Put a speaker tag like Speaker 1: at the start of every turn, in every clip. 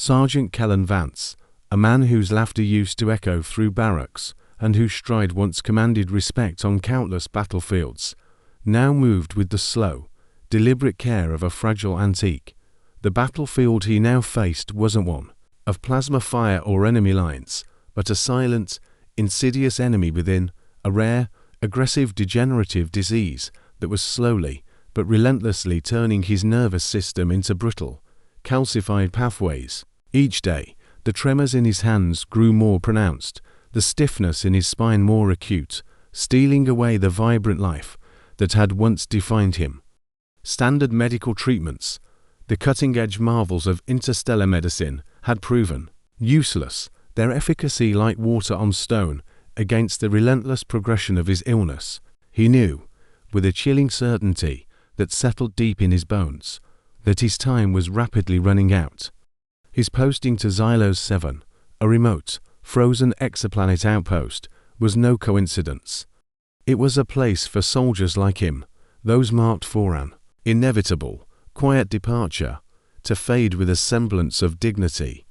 Speaker 1: Sergeant Kellen Vance, a man whose laughter used to echo through barracks and whose stride once commanded respect on countless battlefields, now moved with the slow, deliberate care of a fragile antique. The battlefield he now faced wasn't one of plasma fire or enemy lines, but a silent, insidious enemy within, a rare, aggressive degenerative disease that was slowly but relentlessly turning his nervous system into brittle, calcified pathways. Each day, the tremors in his hands grew more pronounced, the stiffness in his spine more acute, stealing away the vibrant life that had once defined him. Standard medical treatments, the cutting-edge marvels of interstellar medicine, had proven useless, their efficacy like water on stone against the relentless progression of his illness. He knew, with a chilling certainty that settled deep in his bones, that his time was rapidly running out. His posting to Xylos 7, a remote, frozen exoplanet outpost, was no coincidence. It was a place for soldiers like him, those marked for an inevitable, quiet departure, to fade with a semblance of dignity.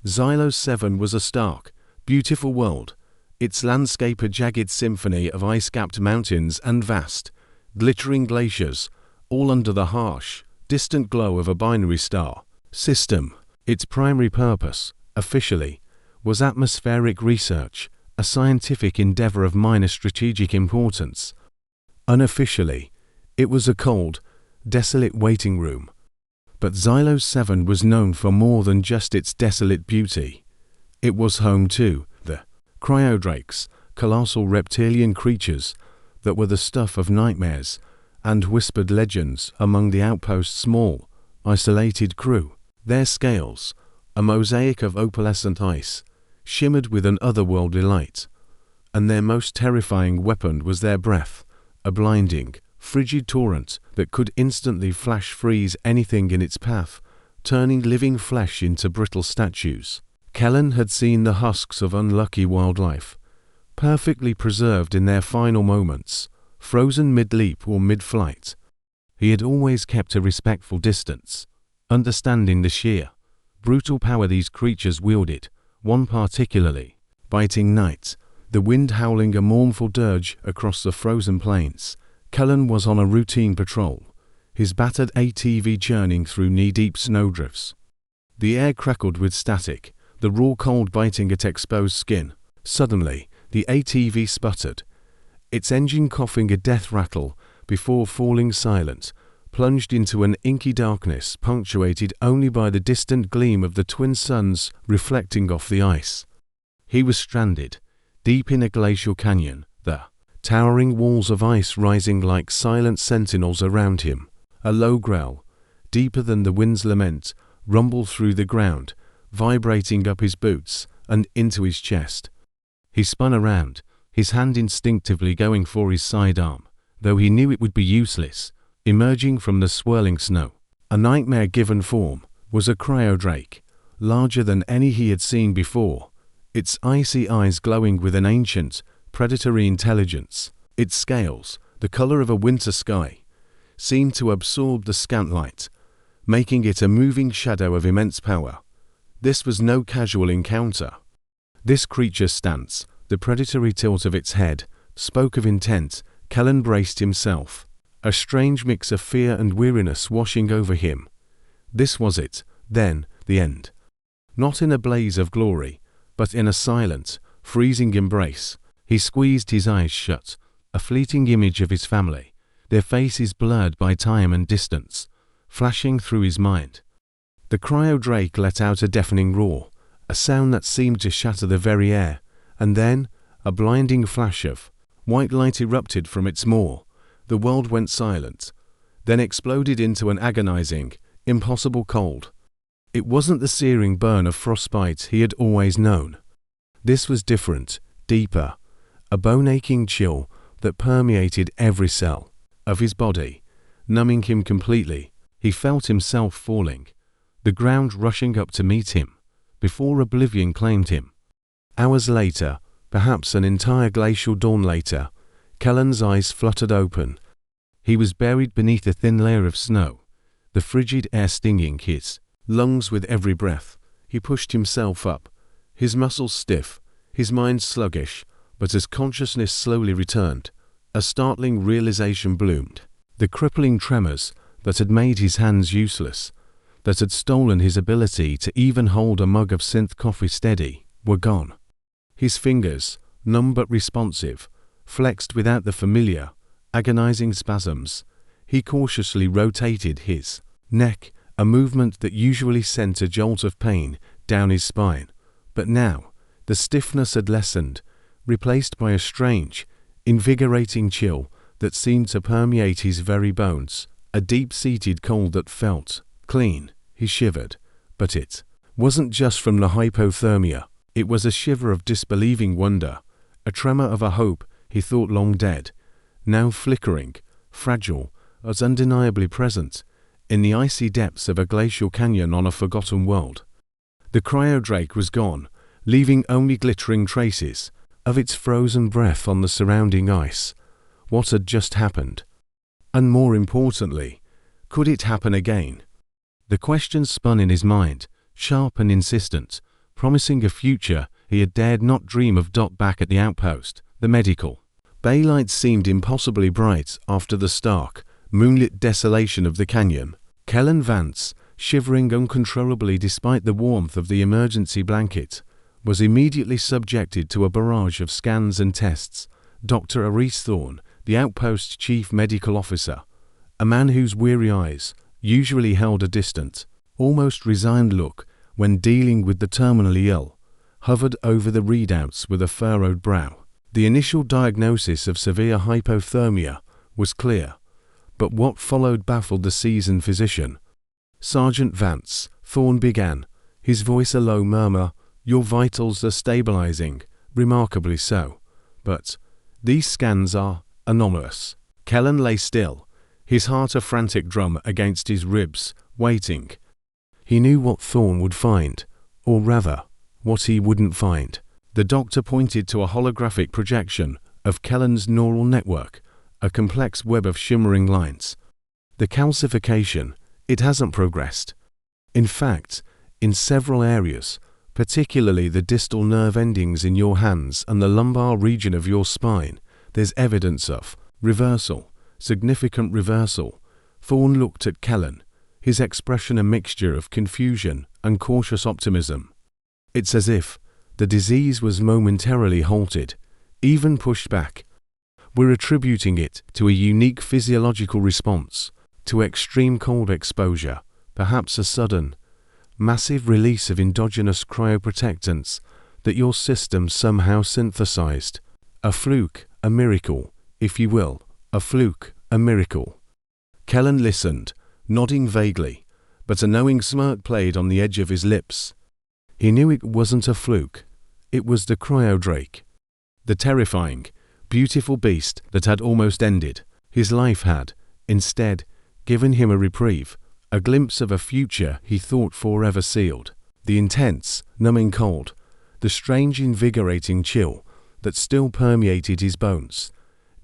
Speaker 1: Xylos 7 was a stark, beautiful world, its landscape a jagged symphony of ice-capped mountains and vast, glittering glaciers, all under the harsh, distant glow of a binary star system. Its primary purpose, officially, was atmospheric research, a scientific endeavor of minor strategic importance. Unofficially, it was a cold, desolate waiting room. But Xylos 7 was known for more than just its desolate beauty. It was home to the cryodrakes, colossal reptilian creatures that were the stuff of nightmares and whispered legends among the outpost's small, isolated crew. Their scales, a mosaic of opalescent ice, shimmered with an otherworldly light, and their most terrifying weapon was their breath, a blinding, frigid torrent that could instantly flash freeze anything in its path, turning living flesh into brittle statues. Kellen had seen the husks of unlucky wildlife, perfectly preserved in their final moments, frozen mid-leap or mid-flight. He had always kept a respectful distance, understanding the sheer, brutal power these creatures wielded, one particularly, biting night, the wind howling a mournful dirge across the frozen plains. Kellen was on a routine patrol, his battered ATV churning through knee-deep snowdrifts. The air crackled with static, the raw cold biting at exposed skin. Suddenly, the ATV sputtered, its engine coughing a death rattle before falling silent, plunged into an inky darkness punctuated only by the distant gleam of the twin suns reflecting off the ice. He was stranded, deep in a glacial canyon, the towering walls of ice rising like silent sentinels around him. A low growl, deeper than the wind's lament, rumbled through the ground, vibrating up his boots and into his chest. He spun around, his hand instinctively going for his sidearm, though he knew it would be useless. Emerging from the swirling snow, a nightmare-given form, was a cryodrake, larger than any he had seen before, its icy eyes glowing with an ancient, predatory intelligence. Its scales, the color of a winter sky, seemed to absorb the scant light, making it a moving shadow of immense power. This was no casual encounter. This creature's stance, the predatory tilt of its head, spoke of intent. Kellen braced himself, a strange mix of fear and weariness washing over him. This was it, then, the end. Not in a blaze of glory, but in a silent, freezing embrace. He squeezed his eyes shut, a fleeting image of his family, their faces blurred by time and distance, flashing through his mind. The cryodrake let out a deafening roar, a sound that seemed to shatter the very air, and then a blinding flash of white light erupted from its maw. The world went silent, then exploded into an agonizing, impossible cold. It wasn't the searing burn of frostbite he had always known. This was different, deeper, a bone-aching chill that permeated every cell of his body, numbing him completely. He felt himself falling, the ground rushing up to meet him, before oblivion claimed him. Hours later, perhaps an entire glacial dawn later, Kellen's eyes fluttered open. He was buried beneath a thin layer of snow, the frigid air stinging his lungs with every breath. He pushed himself up, his muscles stiff, his mind sluggish, but as consciousness slowly returned, a startling realization bloomed. The crippling tremors that had made his hands useless, that had stolen his ability to even hold a mug of synth coffee steady, were gone. His fingers, numb but responsive, flexed without the familiar, agonizing spasms. He cautiously rotated his neck, a movement that usually sent a jolt of pain down his spine. But now, the stiffness had lessened, replaced by a strange, invigorating chill that seemed to permeate his very bones, a deep-seated cold that felt clean. He shivered, but it wasn't just from the hypothermia. It was a shiver of disbelieving wonder, a tremor of a hope he thought long dead, now flickering, fragile, as undeniably present, in the icy depths of a glacial canyon on a forgotten world. The cryodrake was gone, leaving only glittering traces of its frozen breath on the surrounding ice. What had just happened? And more importantly, could it happen again? The question spun in his mind, sharp and insistent, promising a future he had dared not dream of. Back at the outpost, the medical bay lights seemed impossibly bright after the stark, moonlit desolation of the canyon. Kellen Vance, shivering uncontrollably despite the warmth of the emergency blanket, was immediately subjected to a barrage of scans and tests. Dr. Aris Thorne, the outpost's chief medical officer, a man whose weary eyes usually held a distant, almost resigned look when dealing with the terminally ill, hovered over the readouts with a furrowed brow. The initial diagnosis of severe hypothermia was clear, but what followed baffled the seasoned physician. "Sergeant Vance," Thorne began, his voice a low murmur, "your vitals are stabilizing, remarkably so. But these scans are anomalous." Kellen lay still, his heart a frantic drum against his ribs, waiting. He knew what Thorne would find, or rather, what he wouldn't find. The doctor pointed to a holographic projection of Kellen's neural network, a complex web of shimmering lines. "The calcification, it hasn't progressed. In fact, in several areas, particularly the distal nerve endings in your hands and the lumbar region of your spine, there's evidence of reversal, significant reversal." Thorne looked at Kellen, his expression a mixture of confusion and cautious optimism. "It's as if the disease was momentarily halted, even pushed back. We're attributing it to a unique physiological response, to extreme cold exposure, perhaps a sudden, massive release of endogenous cryoprotectants that your system somehow synthesized. A fluke, a miracle, if you will, a fluke, a miracle." Kellen listened, nodding vaguely, but a knowing smirk played on the edge of his lips. He knew it wasn't a fluke. It was the cryodrake. The terrifying, beautiful beast that had almost ended his life had, instead, given him a reprieve, a glimpse of a future he thought forever sealed. The intense, numbing cold, the strange invigorating chill that still permeated his bones.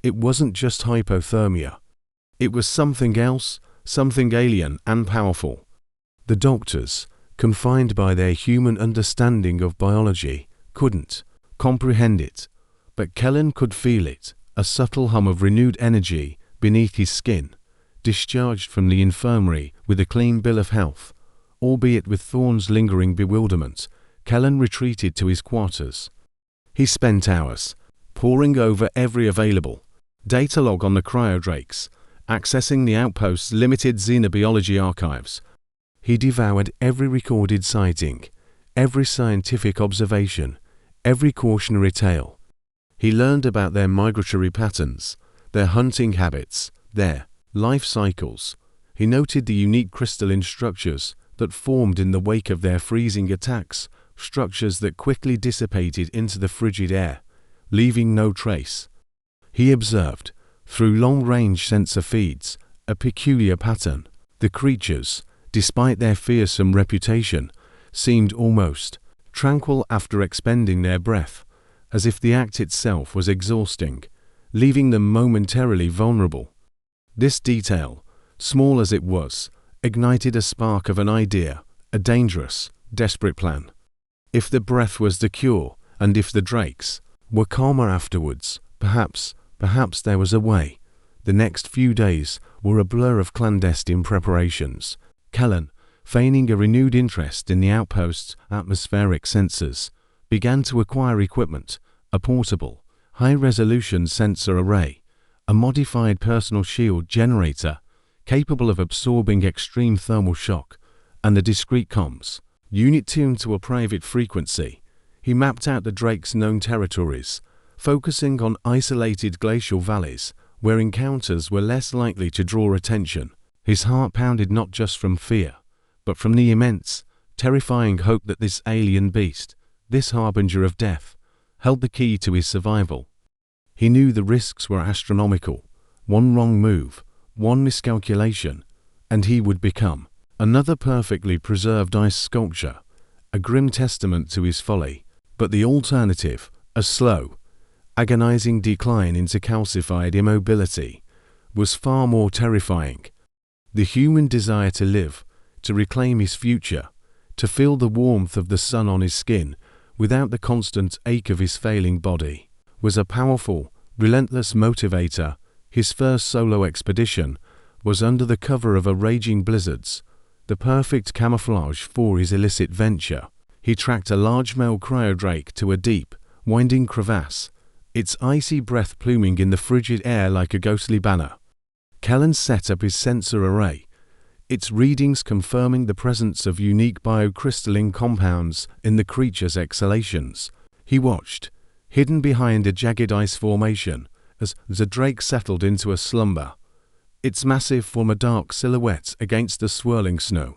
Speaker 1: It wasn't just hypothermia. It was something else, something alien and powerful. The doctors, confined by their human understanding of biology, couldn't comprehend it, but Kellen could feel it, a subtle hum of renewed energy beneath his skin. Discharged from the infirmary with a clean bill of health, albeit with Thorne's lingering bewilderment, Kellen retreated to his quarters. He spent hours poring over every available data log on the cryodrakes, accessing the outpost's limited xenobiology archives. He devoured every recorded sighting, every scientific observation, every cautionary tale. He learned about their migratory patterns, their hunting habits, their life cycles. He noted the unique crystalline structures that formed in the wake of their freezing attacks, structures that quickly dissipated into the frigid air, leaving no trace. He observed, through long-range sensor feeds, a peculiar pattern. The creatures, despite their fearsome reputation, seemed almost tranquil after expending their breath, as if the act itself was exhausting, leaving them momentarily vulnerable. This detail, small as it was, ignited a spark of an idea, a dangerous, desperate plan. If the breath was the cure, and if the drakes were calmer afterwards, perhaps there was a way. The next few days were a blur of clandestine preparations. Kellen, feigning a renewed interest in the outpost's atmospheric sensors, began to acquire equipment: a portable, high-resolution sensor array, a modified personal shield generator capable of absorbing extreme thermal shock, and a discrete comms unit tuned to a private frequency. He mapped out the Drake's known territories, focusing on isolated glacial valleys where encounters were less likely to draw attention. His heart pounded not just from fear, but from the immense, terrifying hope that this alien beast, this harbinger of death, held the key to his survival. He knew the risks were astronomical. One wrong move, one miscalculation, and he would become another perfectly preserved ice sculpture, a grim testament to his folly. But the alternative, a slow, agonizing decline into calcified immobility, was far more terrifying. The human desire to live, to reclaim his future, to feel the warmth of the sun on his skin without the constant ache of his failing body, was a powerful, relentless motivator. His first solo expedition was under the cover of a raging blizzards, the perfect camouflage for his illicit venture. He tracked a large male cryodrake to a deep, winding crevasse, its icy breath pluming in the frigid air like a ghostly banner. Kellen set up his sensor array, its readings confirming the presence of unique biocrystalline compounds in the creature's exhalations. He watched, hidden behind a jagged ice formation, as the drake settled into a slumber, its massive form a dark silhouette against the swirling snow.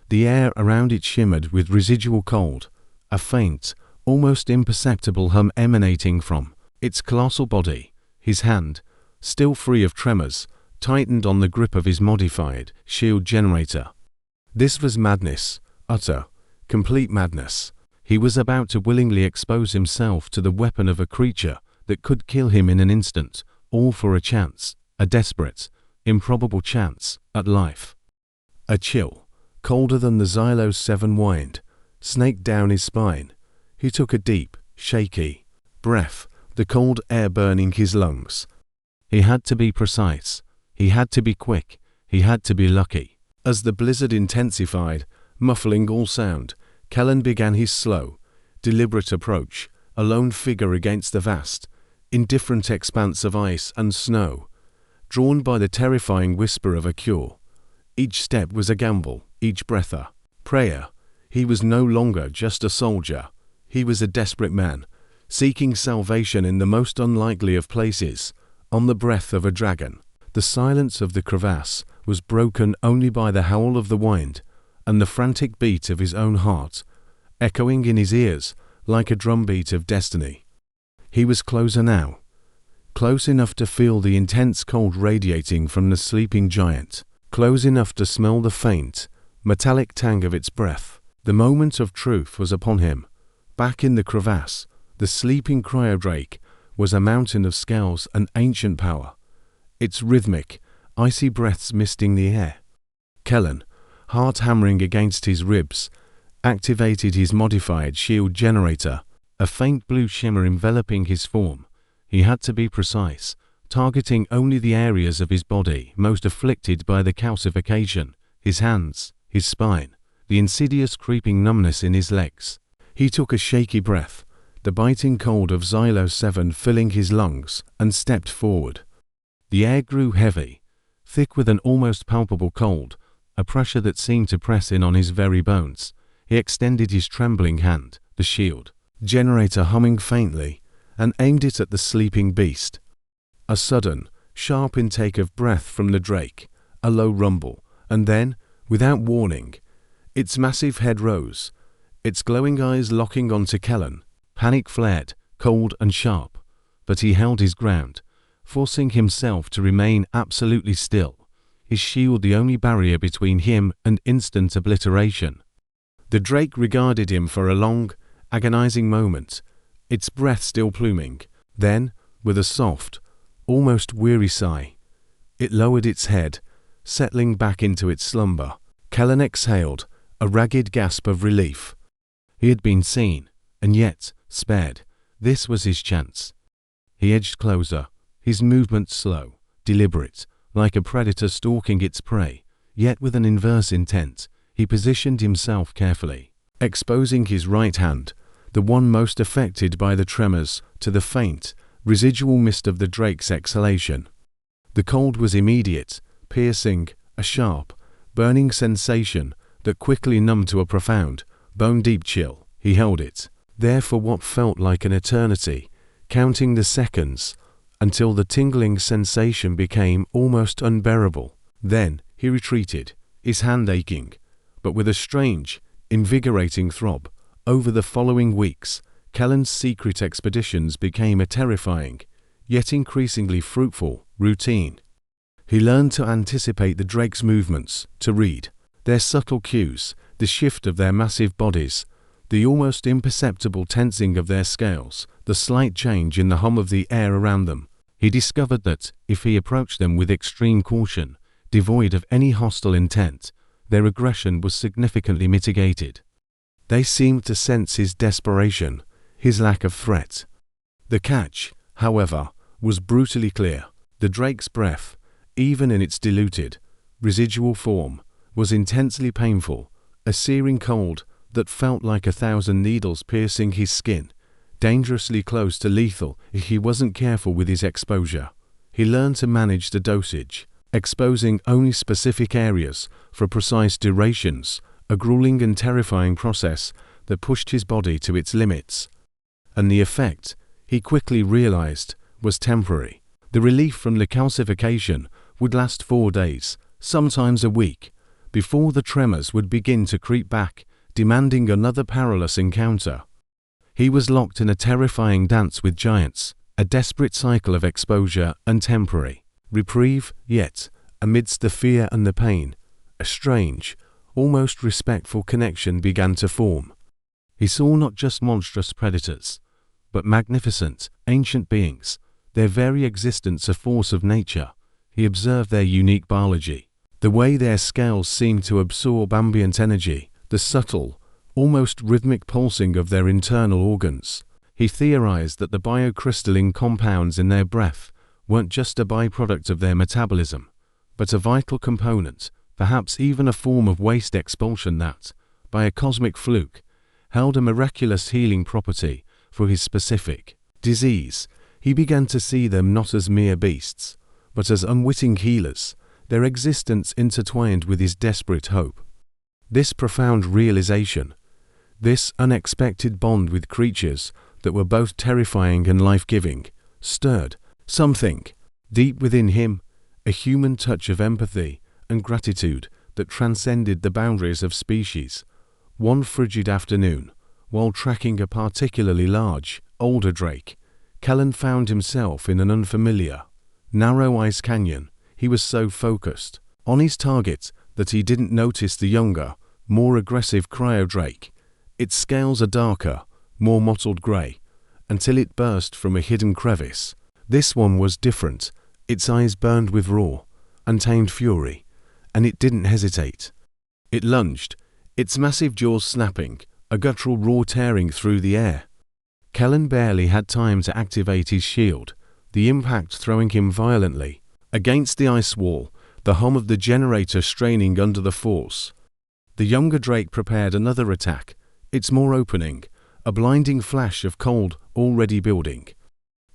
Speaker 1: The air around it shimmered with residual cold, a faint, almost imperceptible hum emanating from its colossal body. His hand, still free of tremors, tightened on the grip of his modified shield generator. This was madness, utter, complete madness. He was about to willingly expose himself to the weapon of a creature that could kill him in an instant, all for a chance, a desperate, improbable chance at life. A chill, colder than the Xylos 7 wind, snaked down his spine. He took a deep, shaky breath, the cold air burning his lungs. He had to be precise. He had to be quick. He had to be lucky. As the blizzard intensified, muffling all sound, Kellen began his slow, deliberate approach, a lone figure against the vast, indifferent expanse of ice and snow, drawn by the terrifying whisper of a cure. Each step was a gamble, each breath a prayer. He was no longer just a soldier. He was a desperate man, seeking salvation in the most unlikely of places, on the breath of a dragon. The silence of the crevasse was broken only by the howl of the wind and the frantic beat of his own heart, echoing in his ears like a drumbeat of destiny. He was closer now, close enough to feel the intense cold radiating from the sleeping giant, close enough to smell the faint, metallic tang of its breath. The moment of truth was upon him. Back in the crevasse, the sleeping cryodrake was a mountain of scales and ancient power, its rhythmic, icy breaths misting the air. Kellen, heart hammering against his ribs, activated his modified shield generator, a faint blue shimmer enveloping his form. He had to be precise, targeting only the areas of his body most afflicted by the calcification: his hands, his spine, the insidious creeping numbness in his legs. He took a shaky breath, the biting cold of Xylos 7 filling his lungs, and stepped forward. The air grew heavy, thick with an almost palpable cold, a pressure that seemed to press in on his very bones. He extended his trembling hand, the shield generator humming faintly, and aimed it at the sleeping beast. A sudden, sharp intake of breath from the drake, a low rumble, and then, without warning, its massive head rose, its glowing eyes locking onto Kellen. Panic flared, cold and sharp, but he held his ground, forcing himself to remain absolutely still, his shield the only barrier between him and instant obliteration. The drake regarded him for a long, agonizing moment, its breath still pluming. Then, with a soft, almost weary sigh, it lowered its head, settling back into its slumber. Kellen exhaled, a ragged gasp of relief. He had been seen, and yet spared. This was his chance. He edged closer, his movements slow, deliberate, like a predator stalking its prey, yet with an inverse intent. He positioned himself carefully, exposing his right hand, the one most affected by the tremors, to the faint, residual mist of the drake's exhalation. The cold was immediate, piercing, a sharp, burning sensation that quickly numbed to a profound, bone-deep chill. He held it there for what felt like an eternity, counting the seconds, until the tingling sensation became almost unbearable. Then he retreated, his hand aching, but with a strange, invigorating throb. Over the following weeks, Kellen's secret expeditions became a terrifying, yet increasingly fruitful, routine. He learned to anticipate the drake's movements, to read their subtle cues, the shift of their massive bodies, the almost imperceptible tensing of their scales, the slight change in the hum of the air around them. He discovered that, if he approached them with extreme caution, devoid of any hostile intent, their aggression was significantly mitigated. They seemed to sense his desperation, his lack of threat. The catch, however, was brutally clear. The drake's breath, even in its diluted, residual form, was intensely painful, a searing cold that felt like 1,000 needles piercing his skin, dangerously close to lethal if he wasn't careful with his exposure. He learned to manage the dosage, exposing only specific areas for precise durations, a grueling and terrifying process that pushed his body to its limits. And the effect, he quickly realized, was temporary. The relief from the calcification would last 4 days, sometimes a week, before the tremors would begin to creep back, demanding another perilous encounter. He was locked in a terrifying dance with giants, a desperate cycle of exposure and temporary reprieve, yet, amidst the fear and the pain, a strange, almost respectful connection began to form. He saw not just monstrous predators, but magnificent, ancient beings, their very existence a force of nature. He observed their unique biology, the way their scales seemed to absorb ambient energy, the subtle, almost rhythmic pulsing of their internal organs. He theorized that the biocrystalline compounds in their breath weren't just a byproduct of their metabolism, but a vital component, perhaps even a form of waste expulsion that, by a cosmic fluke, held a miraculous healing property for his specific disease. He began to see them not as mere beasts, but as unwitting healers, their existence intertwined with his desperate hope. This profound realization, this unexpected bond with creatures that were both terrifying and life-giving, stirred something deep within him, a human touch of empathy and gratitude that transcended the boundaries of species. One frigid afternoon, while tracking a particularly large, older drake, Kellen found himself in an unfamiliar, narrow ice canyon. He was so focused on his target that he didn't notice the younger, more aggressive cryodrake. Its scales are darker, more mottled grey, until it burst from a hidden crevice. This one was different. Its eyes burned with raw, untamed fury, and it didn't hesitate. It lunged, its massive jaws snapping, a guttural roar tearing through the air. Kellen barely had time to activate his shield, the impact throwing him violently against the ice wall, the hum of the generator straining under the force. The younger drake prepared another attack, its more opening, a blinding flash of cold already building.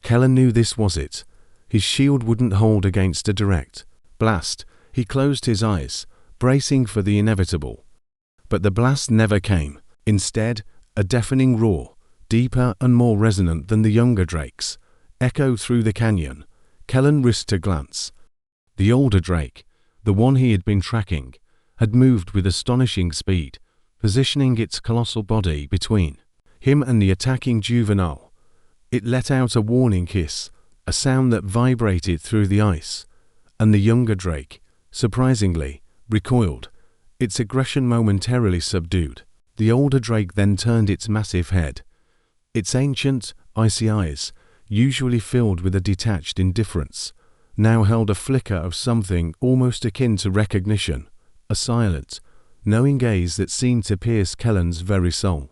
Speaker 1: Kellen knew this was it. His shield wouldn't hold against a direct blast. He closed his eyes, bracing for the inevitable. But the blast never came. Instead, a deafening roar, deeper and more resonant than the younger drake's, echoed through the canyon. Kellen risked a glance. The older drake, the one he had been tracking, had moved with astonishing speed, positioning its colossal body between him and the attacking juvenile. It let out a warning hiss, a sound that vibrated through the ice, and the younger drake, surprisingly, recoiled, its aggression momentarily subdued. The older drake then turned its massive head. Its ancient, icy eyes, usually filled with a detached indifference, now held a flicker of something almost akin to recognition, a silent, knowing gaze that seemed to pierce Kellen's very soul.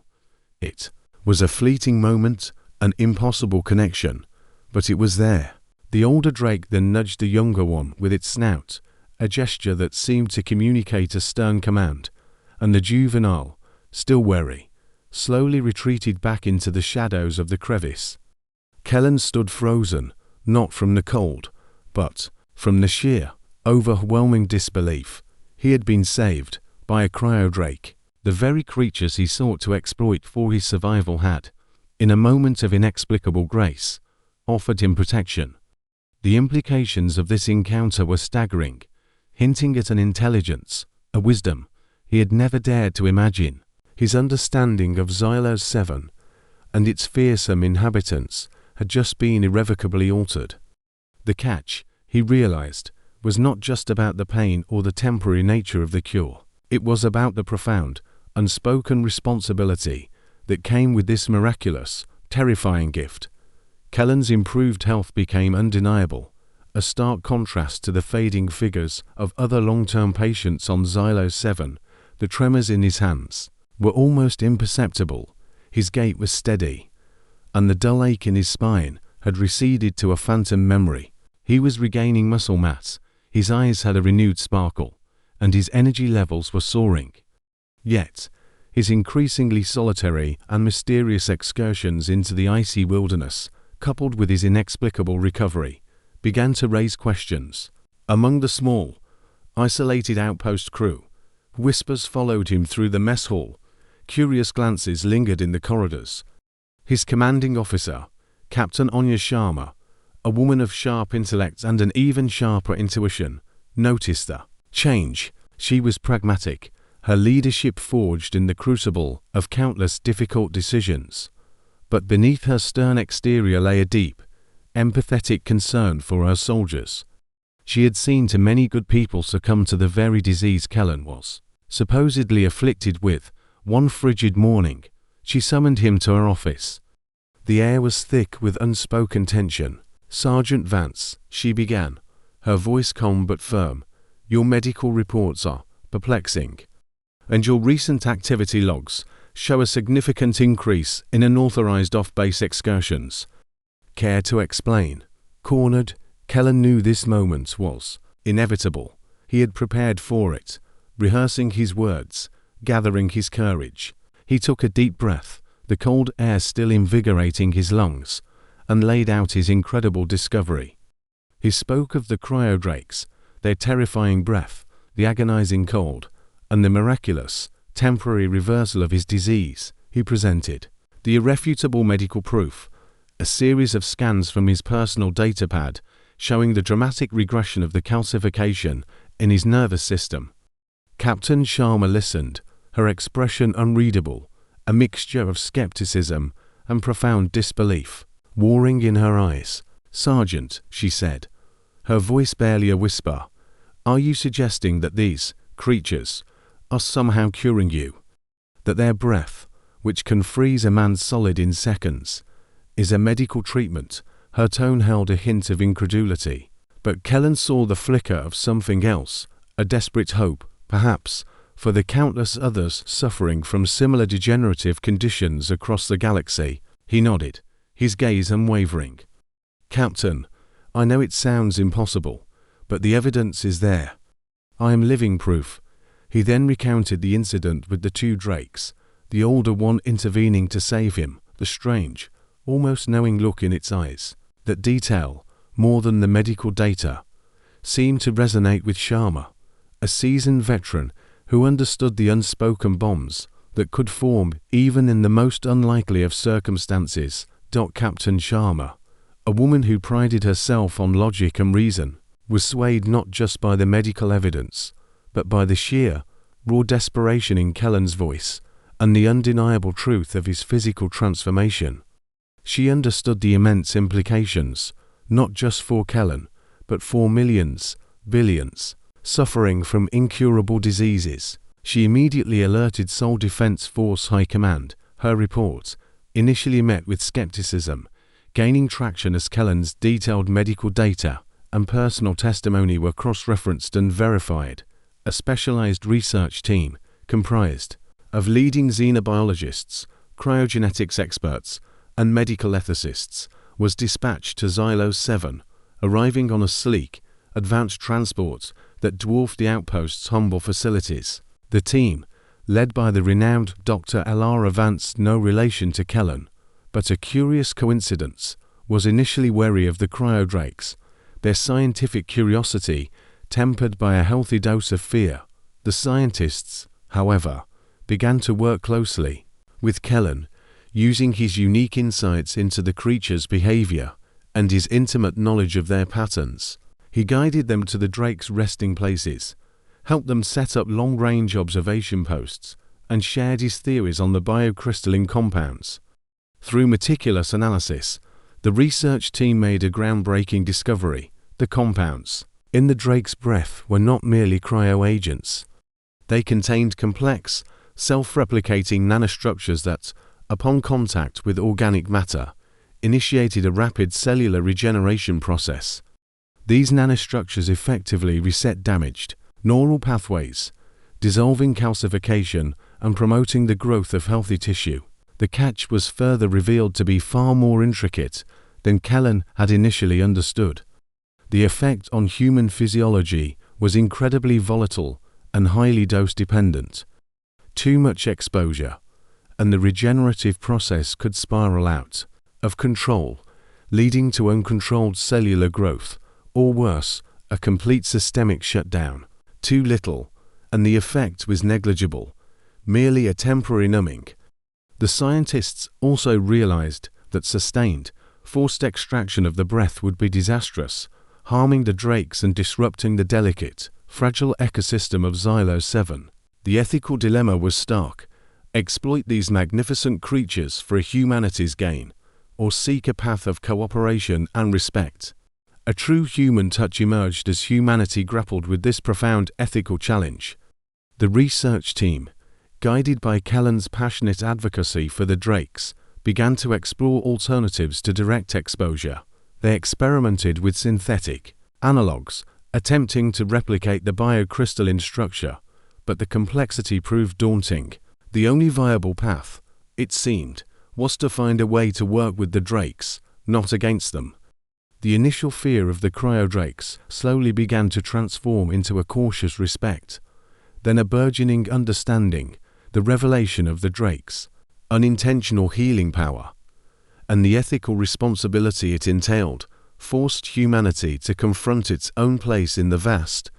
Speaker 1: It was a fleeting moment, an impossible connection, but it was there. The older drake then nudged the younger one with its snout, a gesture that seemed to communicate a stern command, and the juvenile, still wary, slowly retreated back into the shadows of the crevice. Kellen stood frozen, not from the cold, but from the sheer, overwhelming disbelief. He had been saved by a cryodrake. The very creatures he sought to exploit for his survival had, in a moment of inexplicable grace, offered him protection. The implications of this encounter were staggering, hinting at an intelligence, a wisdom, he had never dared to imagine. His understanding of Xylos 7 and its fearsome inhabitants had just been irrevocably altered. The catch, he realized, was not just about the pain or the temporary nature of the cure. It was about the profound, unspoken responsibility that came with this miraculous, terrifying gift. Kellen's improved health became undeniable, a stark contrast to the fading figures of other long-term patients on Xylos 7. The tremors in his hands were almost imperceptible, his gait was steady, and the dull ache in his spine had receded to a phantom memory. He was regaining muscle mass, his eyes had a renewed sparkle, and his energy levels were soaring. Yet, his increasingly solitary and mysterious excursions into the icy wilderness, coupled with his inexplicable recovery, began to raise questions. Among the small, isolated outpost crew, whispers followed him through the mess hall, curious glances lingered in the corridors. His commanding officer, Captain Anya Sharma, a woman of sharp intellect and an even sharper intuition, noticed the change. She was pragmatic, her leadership forged in the crucible of countless difficult decisions. But beneath her stern exterior lay a deep, empathetic concern for her soldiers. She had seen too many good people succumb to the very disease Kellen was supposedly afflicted with. One frigid morning, she summoned him to her office. The air was thick with unspoken tension. "Sergeant Vance," she began, her voice calm but firm, "your medical reports are perplexing, and your recent activity logs show a significant increase in unauthorized off-base excursions. Care to explain?" Cornered, Kellen knew this moment was inevitable. He had prepared for it, rehearsing his words, gathering his courage. He took a deep breath, the cold air still invigorating his lungs, and laid out his incredible discovery. He spoke of the cryodrakes, their terrifying breath, the agonizing cold, and the miraculous, temporary reversal of his disease. He presented the irrefutable medical proof, a series of scans from his personal datapad showing the dramatic regression of the calcification in his nervous system. Captain Sharma listened, her expression unreadable, a mixture of skepticism and profound disbelief, warring in her eyes. "Sergeant," she said, her voice barely a whisper, "are you suggesting that these creatures are somehow curing you? That their breath, which can freeze a man solid in seconds, is a medical treatment?" Her tone held a hint of incredulity, but Kellen saw the flicker of something else, a desperate hope, perhaps, for the countless others suffering from similar degenerative conditions across the galaxy. He nodded, his gaze unwavering. "Captain, I know it sounds impossible, but the evidence is there. I am living proof." He then recounted the incident with the two drakes, the older one intervening to save him, the strange, almost knowing look in its eyes. That detail, more than the medical data, seemed to resonate with Sharma, a seasoned veteran who understood the unspoken bonds that could form even in the most unlikely of circumstances. Captain Sharma, a woman who prided herself on logic and reason, was swayed not just by the medical evidence, but by the sheer, raw desperation in Kellen's voice and the undeniable truth of his physical transformation. She understood the immense implications, not just for Kellen, but for millions, billions, suffering from incurable diseases. She immediately alerted Seoul Defense Force High Command. Her report, initially met with skepticism, gaining traction as Kellen's detailed medical data and personal testimony were cross-referenced and verified. A specialized research team, comprised of leading xenobiologists, cryogenetics experts, and medical ethicists, was dispatched to Xylos 7, arriving on a sleek, advanced transport that dwarfed the outpost's humble facilities. The team, led by the renowned Dr. Elara Vance, no relation to Kellen, but a curious coincidence, was initially wary of the cryodrakes, their scientific curiosity tempered by a healthy dose of fear. The scientists, however, began to work closely with Kellen, using his unique insights into the creature's behavior and his intimate knowledge of their patterns. He guided them to the drakes' resting places, helped them set up long-range observation posts, and shared his theories on the biocrystalline compounds. Through meticulous analysis, the research team made a groundbreaking discovery. The compounds in the drake's breath were not merely cryoagents. They contained complex, self-replicating nanostructures that, upon contact with organic matter, initiated a rapid cellular regeneration process. These nanostructures effectively reset damaged neural pathways, dissolving calcification and promoting the growth of healthy tissue. The catch was further revealed to be far more intricate than Kellen had initially understood. The effect on human physiology was incredibly volatile and highly dose-dependent. Too much exposure, and the regenerative process could spiral out of control, leading to uncontrolled cellular growth, or worse, a complete systemic shutdown. Too little, and the effect was negligible, merely a temporary numbing. The scientists also realized that sustained, forced extraction of the breath would be disastrous, harming the drakes and disrupting the delicate, fragile ecosystem of Xylos 7. The ethical dilemma was stark: exploit these magnificent creatures for humanity's gain, or seek a path of cooperation and respect. A true human touch emerged as humanity grappled with this profound ethical challenge. The research team, guided by Kellen's passionate advocacy for the drakes, began to explore alternatives to direct exposure. They experimented with synthetic analogues, attempting to replicate the biocrystalline structure, but the complexity proved daunting. The only viable path, it seemed, was to find a way to work with the drakes, not against them. The initial fear of the cryodrakes slowly began to transform into a cautious respect, then a burgeoning understanding, the revelation of the drakes' unintentional healing power, and the ethical responsibility it entailed, forced humanity to confront its own place in the vast,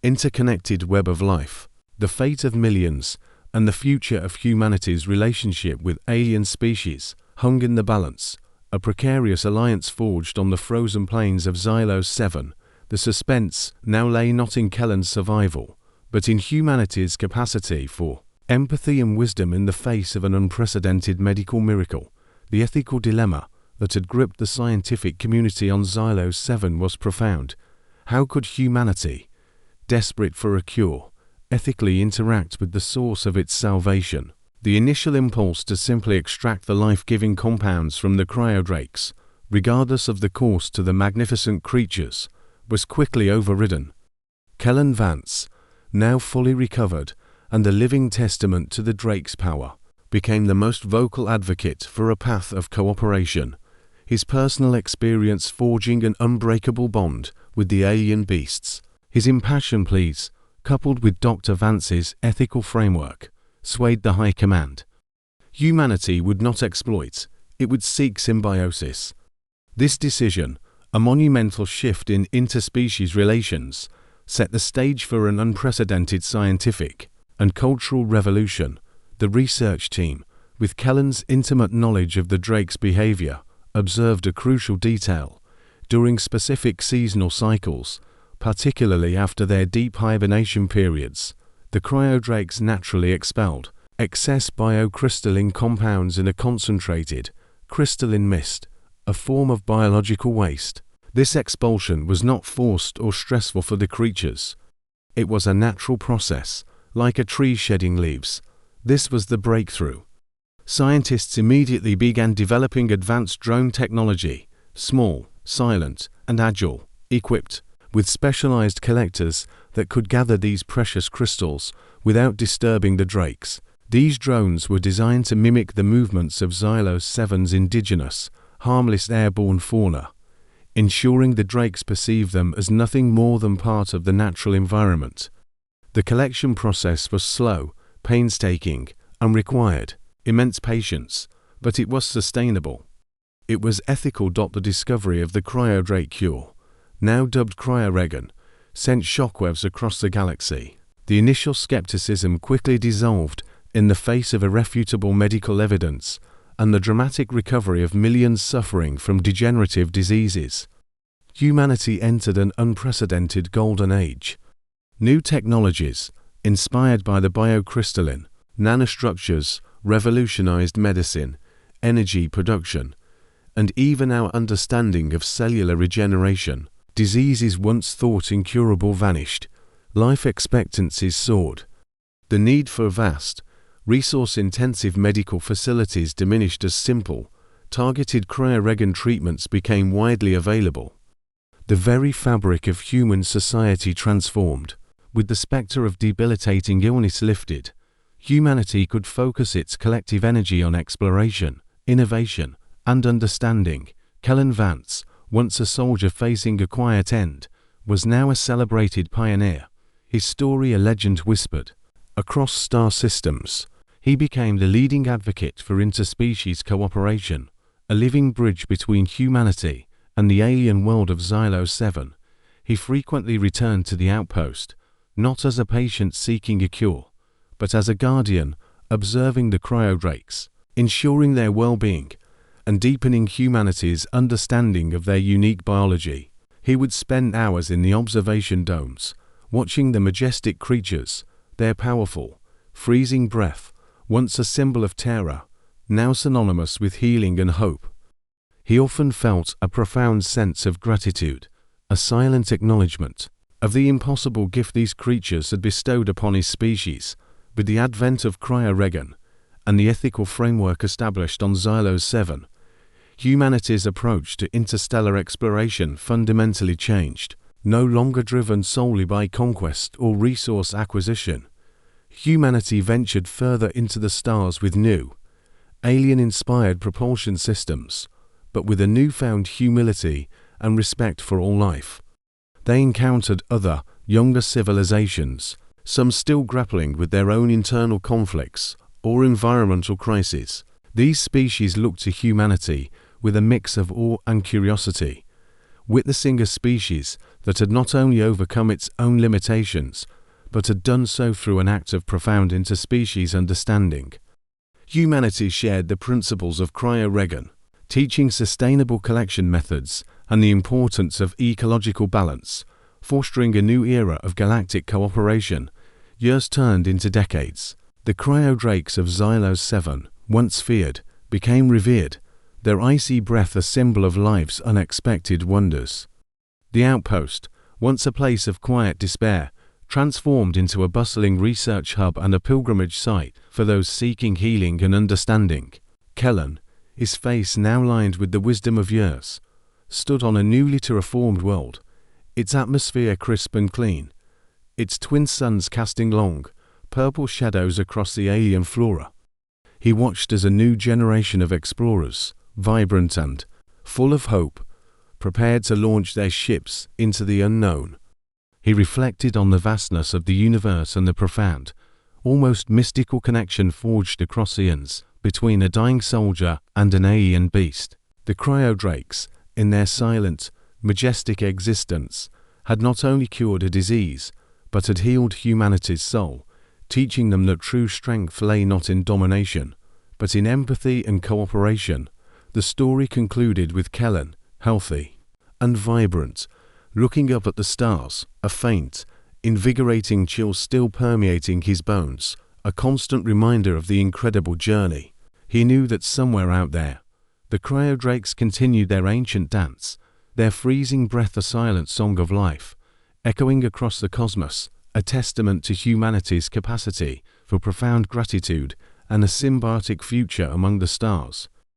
Speaker 1: interconnected web of life. The fate of millions and the future of humanity's relationship with alien species hung in the balance. A precarious alliance forged on the frozen plains of Xylos 7. The suspense now lay not in Kellen's survival, but in humanity's capacity for empathy and wisdom in the face of an unprecedented medical miracle. The ethical dilemma that had gripped the scientific community on Xylos 7 was profound. How could humanity, desperate for a cure, ethically interact with the source of its salvation? The initial impulse to simply extract the life-giving compounds from the cryodrakes, regardless of the cost to the magnificent creatures, was quickly overridden. Kellen Vance, now fully recovered and a living testament to the drake's power, became the most vocal advocate for a path of cooperation, his personal experience forging an unbreakable bond with the alien beasts. His impassioned pleas, coupled with Dr. Vance's ethical framework, swayed the high command. Humanity would not exploit, it would seek symbiosis. This decision, a monumental shift in interspecies relations, set the stage for an unprecedented scientific and cultural revolution. The research team, with Kellen's intimate knowledge of the drake's behavior, observed a crucial detail. During specific seasonal cycles, particularly after their deep hibernation periods, the cryodrakes naturally expelled excess biocrystalline compounds in a concentrated, crystalline mist, a form of biological waste. This expulsion was not forced or stressful for the creatures. It was a natural process, like a tree shedding leaves. This was the breakthrough. Scientists immediately began developing advanced drone technology, small, silent, and agile, equipped with specialized collectors that could gather these precious crystals without disturbing the drakes. These drones were designed to mimic the movements of Xylos 7's indigenous, harmless airborne fauna, ensuring the drakes perceive them as nothing more than part of the natural environment. The collection process was slow, painstaking, and required immense patience, but it was sustainable. It was ethical. The discovery of the cryodrake cure, now dubbed cryoregan, sent shockwaves across the galaxy. The initial skepticism quickly dissolved in the face of irrefutable medical evidence and the dramatic recovery of millions suffering from degenerative diseases. Humanity entered an unprecedented golden age. New technologies, inspired by the biocrystalline nanostructures, revolutionized medicine, energy production, and even our understanding of cellular regeneration. Diseases once thought incurable vanished. Life expectancies soared. The need for vast, resource-intensive medical facilities diminished as simple, targeted cryoregan treatments became widely available. The very fabric of human society transformed. With the specter of debilitating illness lifted, humanity could focus its collective energy on exploration, innovation, and understanding. Kellen Vance, once a soldier facing a quiet end, was now a celebrated pioneer. His story a legend whispered. Across star systems, he became the leading advocate for interspecies cooperation, a living bridge between humanity and the alien world of Xylos 7. He frequently returned to the outpost, not as a patient seeking a cure, but as a guardian, observing the cryodrakes, ensuring their well-being, and deepening humanity's understanding of their unique biology. He would spend hours in the observation domes, watching the majestic creatures, their powerful, freezing breath, once a symbol of terror, now synonymous with healing and hope. He often felt a profound sense of gratitude, a silent acknowledgement of the impossible gift these creatures had bestowed upon his species. With the advent of cryoregan and the ethical framework established on Xylos 7, humanity's approach to interstellar exploration fundamentally changed. No longer driven solely by conquest or resource acquisition, humanity ventured further into the stars with new, alien-inspired propulsion systems, but with a newfound humility and respect for all life. They encountered other, younger civilizations, some still grappling with their own internal conflicts or environmental crises. These species looked to humanity with a mix of awe and curiosity, witnessing a species that had not only overcome its own limitations, but had done so through an act of profound interspecies understanding. Humanity shared the principles of cryoregan, teaching sustainable collection methods and the importance of ecological balance, fostering a new era of galactic cooperation. Years turned into decades. The cryodrakes of Xylos 7, once feared, became revered, their icy breath a symbol of life's unexpected wonders. The outpost, once a place of quiet despair, transformed into a bustling research hub and a pilgrimage site for those seeking healing and understanding. Kellen, his face now lined with the wisdom of years, stood on a newly terraformed world, its atmosphere crisp and clean, its twin suns casting long, purple shadows across the alien flora. He watched as a new generation of explorers, vibrant and full of hope, prepared to launch their ships into the unknown. He reflected on the vastness of the universe and the profound, almost mystical connection forged across eons between a dying soldier and an alien beast. The cryodrakes, in their silent, majestic existence, had not only cured a disease, but had healed humanity's soul, teaching them that true strength lay not in domination, but in empathy and cooperation. The story concluded with Kellen, healthy and vibrant, looking up at the stars, a faint, invigorating chill still permeating his bones, a constant reminder of the incredible journey. He knew that somewhere out there, the cryodrakes continued their ancient dance, their freezing breath a silent song of life, echoing across the cosmos, a testament to humanity's capacity for profound gratitude and a symbiotic future among the stars.